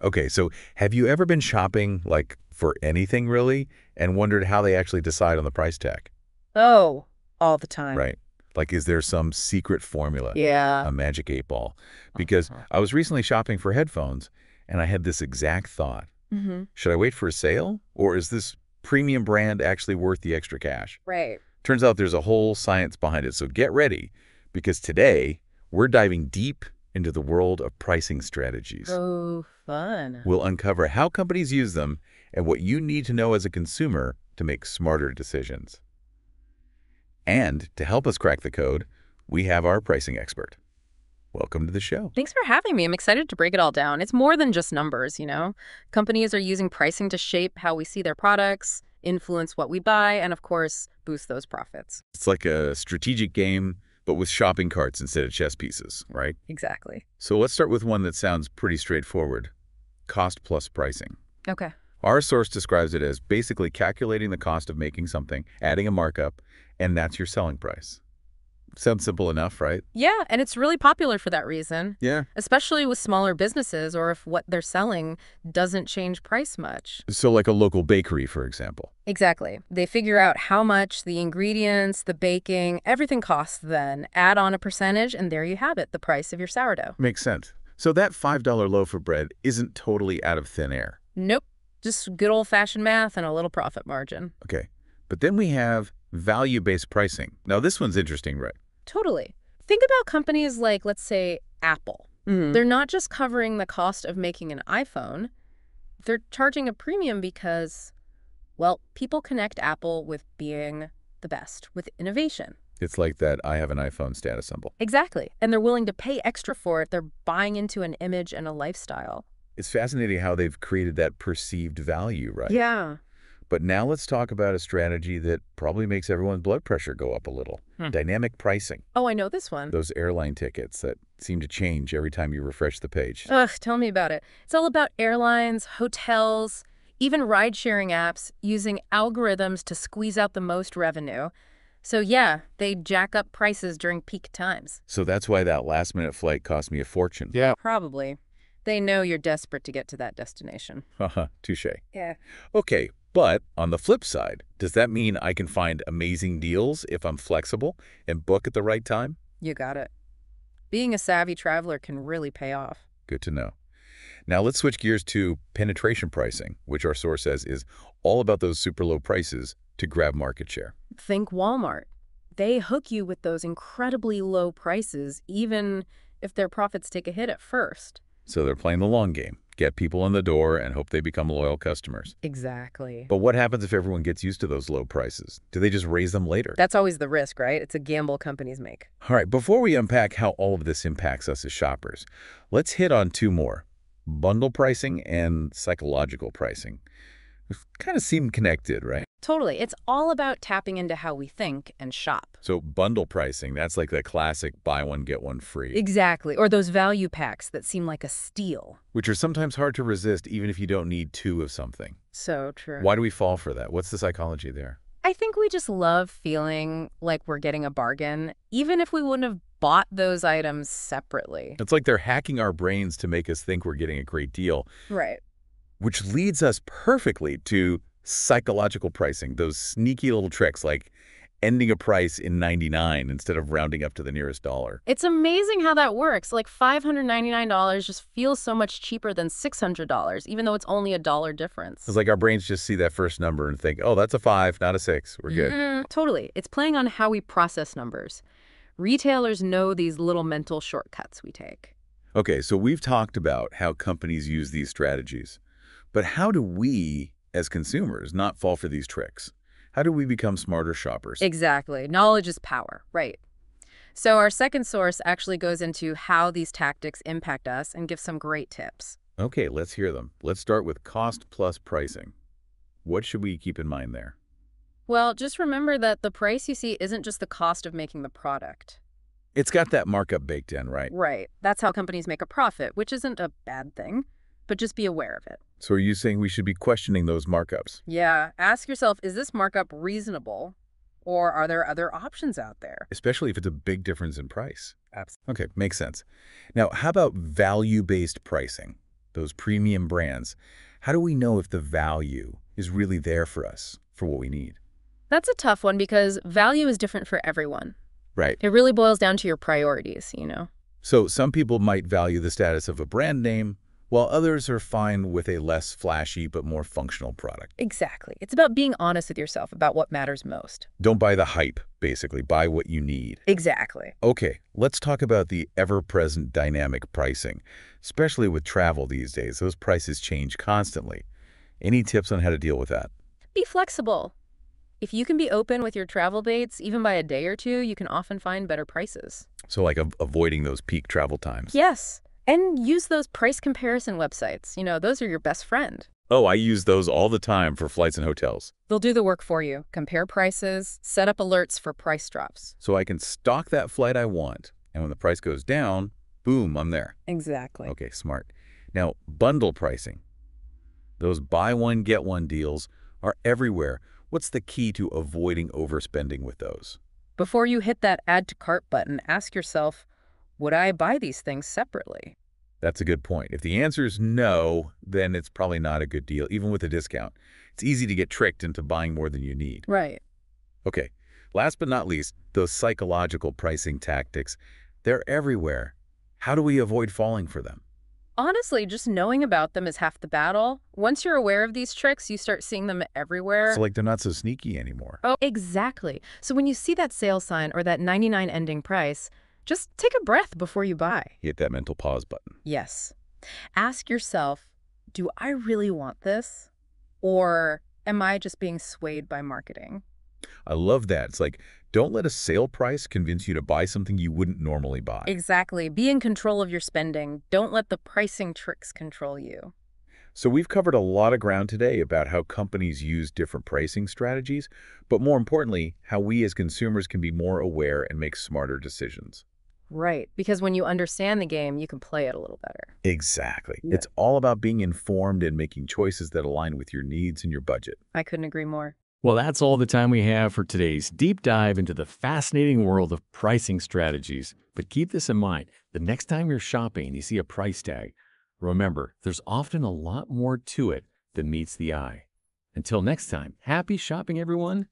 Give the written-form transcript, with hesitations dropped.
Okay, so have you ever been shopping, like, for anything really, and wondered how they actually decide on the price tag? Oh, all the time. Right. Like, is there some secret formula, Yeah. a magic 8 ball? Because Uh-huh. I was recently shopping for headphones, and I had this exact thought. Hmm. Should I wait for a sale, or is this premium brand actually worth the extra cash? Right. Turns out there's a whole science behind it, so get ready, because today we're diving deep into the world of pricing strategies. Oh, fun. We'll uncover how companies use them and what you need to know as a consumer to make smarter decisions. And to help us crack the code, we have our pricing expert. Welcome to the show. Thanks for having me. I'm excited to break it all down. It's more than just numbers. Companies are using pricing to shape how we see their products, influence what we buy, and of course, boost those profits. It's like a strategic game, but with shopping carts instead of chess pieces, right? Exactly. So let's start with one that sounds pretty straightforward. Cost plus pricing. Okay. Our source describes it as basically calculating the cost of making something, adding a markup, and that's your selling price. Sounds simple enough, right? Yeah, and it's really popular for that reason, Yeah. especially with smaller businesses or if what they're selling doesn't change price much. So like a local bakery, for example. Exactly. They figure out how much the ingredients, the baking, everything costs, then add on a percentage, and there you have it, the price of your sourdough. Makes sense. So that $5 loaf of bread isn't totally out of thin air. Nope. Just good old-fashioned math and a little profit margin. Okay. But then we have value-based pricing. Now this one's interesting, right? Totally. Think about companies like, let's say, Apple. They're not just covering the cost of making an iPhone. They're charging a premium because, well, people connect Apple with being the best, with innovation. It's like that I have an iPhone status symbol. Exactly. And they're willing to pay extra for it. They're buying into an image and a lifestyle. It's fascinating how they've created that perceived value, right? Yeah. But now let's talk about a strategy that probably makes everyone's blood pressure go up a little. Dynamic pricing. Oh, I know this one. Those airline tickets that seem to change every time you refresh the page. Ugh, tell me about it. It's all about airlines, hotels, even ride-sharing apps using algorithms to squeeze out the most revenue. So yeah, they jack up prices during peak times. So that's why that last-minute flight cost me a fortune. Yeah. Probably. They know you're desperate to get to that destination. Haha, touche. Yeah. Okay, but on the flip side, does that mean I can find amazing deals if I'm flexible and book at the right time? You got it. Being a savvy traveler can really pay off. Good to know. Now let's switch gears to penetration pricing, which our source says is all about those super low prices to grab market share. Think Walmart. They hook you with those incredibly low prices, even if their profits take a hit at first. So they're playing the long game, get people in the door and hope they become loyal customers. Exactly. But what happens if everyone gets used to those low prices? Do they just raise them later? That's always the risk, right? It's a gamble companies make. All right, before we unpack how all of this impacts us as shoppers, let's hit on two more, bundle pricing and psychological pricing. Kind of seem connected, right? Totally. It's all about tapping into how we think and shop. So bundle pricing, that's like the classic buy one, get one free, Exactly. Or those value packs that seem like a steal. which are sometimes hard to resist even if you don't need two of something. So true. Why do we fall for that? What's the psychology there? I think we just love feeling like we're getting a bargain, even if we wouldn't have bought those items separately. It's like they're hacking our brains to make us think we're getting a great deal, Right. which leads us perfectly to psychological pricing, those sneaky little tricks like ending a price in 99 instead of rounding up to the nearest dollar. It's amazing how that works. Like $599 just feels so much cheaper than $600, even though it's only $1 difference. It's like our brains just see that first number and think, oh, that's a 5, not a 6. We're good. Totally. It's playing on how we process numbers. Retailers know these little mental shortcuts we take. Okay, so we've talked about how companies use these strategies. But how do we, as consumers, not fall for these tricks? How do we become smarter shoppers? Exactly. Knowledge is power. Right. So our second source actually goes into how these tactics impact us and gives some great tips. Okay, let's hear them. Let's start with cost plus pricing. What should we keep in mind there? Well, just remember that the price you see isn't just the cost of making the product. It's got that markup baked in, right? Right. That's how companies make a profit, which isn't a bad thing, but just be aware of it. So are you saying we should be questioning those markups? Yeah. Ask yourself, is this markup reasonable? Or are there other options out there? Especially if it's a big difference in price. Absolutely. Okay, makes sense. Now, how about value-based pricing? those premium brands, how do we know if the value is really there for us, for what we need? That's a tough one because value is different for everyone. Right. It really boils down to your priorities. So some people might value the status of a brand name, while others are fine with a less flashy but more functional product. Exactly. It's about being honest with yourself about what matters most. Don't buy the hype, basically. Buy what you need. Exactly. Okay, let's talk about the ever-present dynamic pricing. Especially with travel these days, those prices change constantly. Any tips on how to deal with that? Be flexible. If you can be open with your travel dates, even by a day or two, you can often find better prices. So like avoiding those peak travel times. Yes. And use those price comparison websites. Those are your best friend. Oh, I use those all the time for flights and hotels. They'll do the work for you. Compare prices, set up alerts for price drops. So I can stock that flight I want, and when the price goes down, boom, I'm there. Exactly. Okay, smart. Now, bundle pricing. Those buy one, get one deals are everywhere. What's the key to avoiding overspending with those? Before you hit that add to cart button, ask yourself, would I buy these things separately? That's a good point. If the answer is no, then it's probably not a good deal, even with a discount. It's easy to get tricked into buying more than you need. Right. Okay, last but not least, those psychological pricing tactics. They're everywhere. How do we avoid falling for them? Honestly, just knowing about them is half the battle. Once you're aware of these tricks, you start seeing them everywhere. So like they're not so sneaky anymore. Oh, exactly. So when you see that sale sign or that 99 ending price, just take a breath before you buy. Hit that mental pause button. Yes. Ask yourself, do I really want this? Or am I just being swayed by marketing? I love that. It's like, don't let a sale price convince you to buy something you wouldn't normally buy. Exactly. Be in control of your spending. Don't let the pricing tricks control you. So we've covered a lot of ground today about how companies use different pricing strategies, but more importantly, how we as consumers can be more aware and make smarter decisions. Right. Because when you understand the game, you can play it a little better. Exactly. Yeah. It's all about being informed and making choices that align with your needs and your budget. I couldn't agree more. Well, that's all the time we have for today's deep dive into the fascinating world of pricing strategies. But keep this in mind. The next time you're shopping and you see a price tag, remember, there's often a lot more to it than meets the eye. Until next time, happy shopping, everyone.